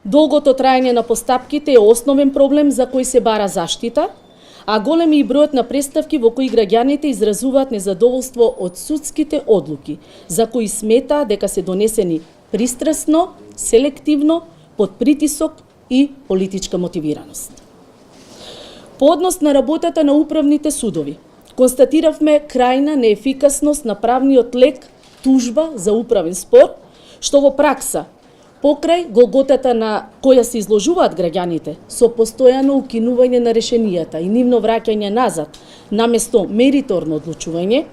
Долгото траење на постапките е основен проблем за кој се бара заштита, а голем е и бројот на преставки во кои граѓаните изразуваат незадоволство од судските одлуки, за кои смета дека се донесени пристрасно, селективно, под притисок и политичка мотивираност. По однос на работата на управните судови, констатиравме крајна неефикасност на правниот лек тужба за управен спор, што во пракса, покрај голготата на која се изложуваат граѓаните, со постојано укинување на решенијата и нивно враќање назад, наместо мериторно одлучување,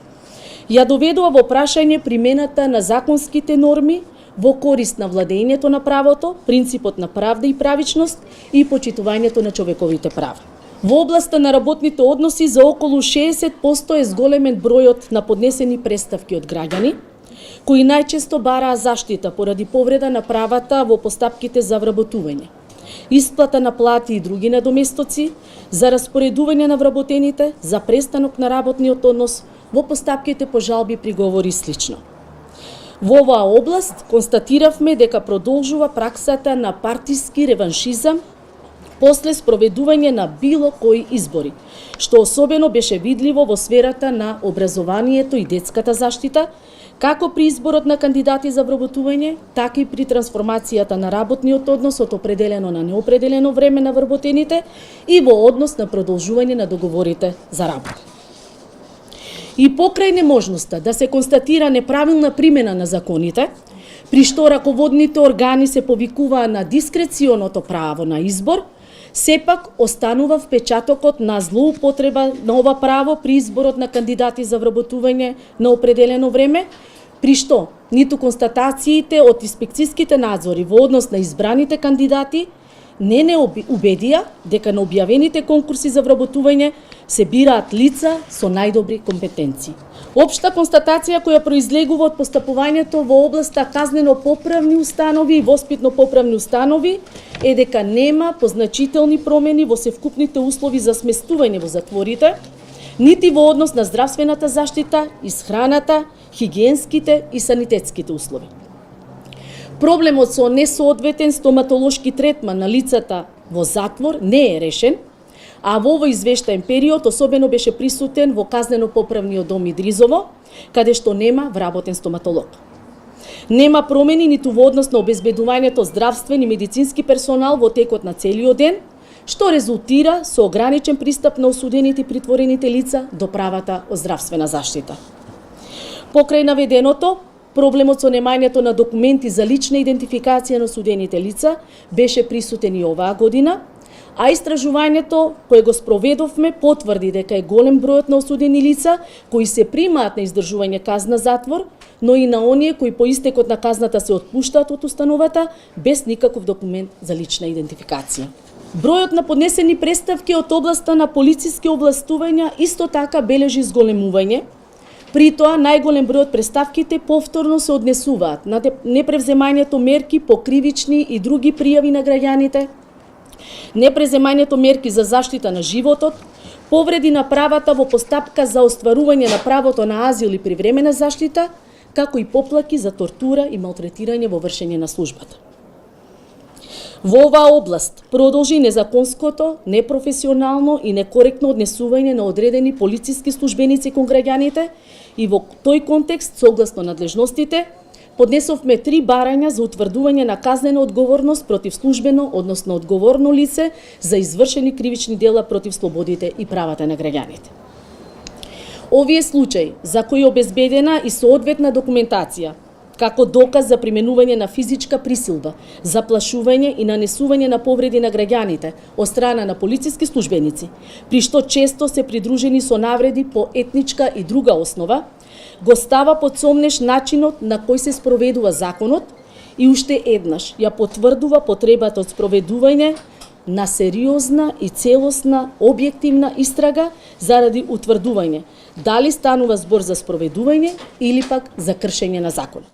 ја доведува во прашање примената на законските норми во корист на владењето на правото, принципот на правда и правичност и почитувањето на човековите права. Во областа на работните односи за околу 60% е зголемен бројот на поднесени преставки од граѓани, кои најчесто бараа заштита поради повреда на правата во постапките за вработување, исплата на плати и други надоместоци, за распоредување на вработените, за престанок на работниот однос, во постапките по жалби, приговори и слично. Во оваа област констатиравме дека продолжува праксата на партиски реваншизам после спроведување на било кои избори, што особено беше видливо во сферата на образованието и детската заштита, како при изборот на кандидати за вработување, така и при трансформацијата на работниот однос од определено на неопределено време на вработените и во однос на продолжување на договорите за работа. И покрај неможноста да се констатира неправилна примена на законите, при што раководните органи се повикуваа на дискреционото право на избор, сепак останува впечатокот на злоупотреба на ова право при изборот на кандидати за вработување на определено време, при што ниту констатациите од инспекцијските надзори во однос на избраните кандидати не убедија дека на објавените конкурси за вработување се бираат лица со најдобри компетенции. Општа констатација која произлегува од постапувањето во областа казнено-поправни установи и воспитно-поправни установи е дека нема позначителни промени во севкупните услови за сместување во затворите, нити во однос на здравствената заштита, исхраната, хигиенските и санитетските услови. Проблемот со несоодветен стоматолошки третман на лицата во затвор не е решен, а во овој извештаен период особено беше присутен во казнено-поправниот дом Идризово, каде што нема вработен стоматолог. Нема промени ниту во однос на обезбедувањето здравствен и медицински персонал во текот на целиот ден, што резултира со ограничен пристап на осудените и притворените лица до правата од здравствена заштита. Покрај наведеното, проблемот со немањето на документи за лична идентификација на осудените лица беше присутен и оваа година, а истражувањето кое го спроведовме потврди дека е голем бројот на осудени лица кои се примаат на издржување казна затвор, но и на оние кои по истекот на казната се отпуштаат од установата без никаков документ за лична идентификација. Бројот на поднесени преставки од областа на полициски овластувања исто така бележи зголемување. При тоа, најголем број од преставките повторно се однесуваат на непревземањето мерки по кривични и други пријави на граѓаните, непреземањето мерки за заштита на животот, повреди на правата во постапка за остварување на правото на азил и привремена заштита, како и поплаки за тортура и малтретирање во вршење на службата. Во оваа област продолжи незаконското, непрофесионално и некоректно однесување на одредени полициски службеници кон граѓаните и во тој контекст, согласно надлежностите, поднесовме 3 барања за утврдување на казнена одговорност против службено, односно одговорно лице за извршени кривични дела против слободите и правата на граѓаните. Овие случаи за кои е обезбедена и соодветна документација, како доказ за применување на физичка присилба, заплашување и нанесување на повреди на граѓаните од страна на полициски службеници, при што често се придружени со навреди по етничка и друга основа, го става под сомнеш начинот на кој се спроведува законот и уште еднаш ја потврдува потребата од спроведување на сериозна и целосна објективна истрага заради утврдување дали станува збор за спроведување или пак за кршење на законот.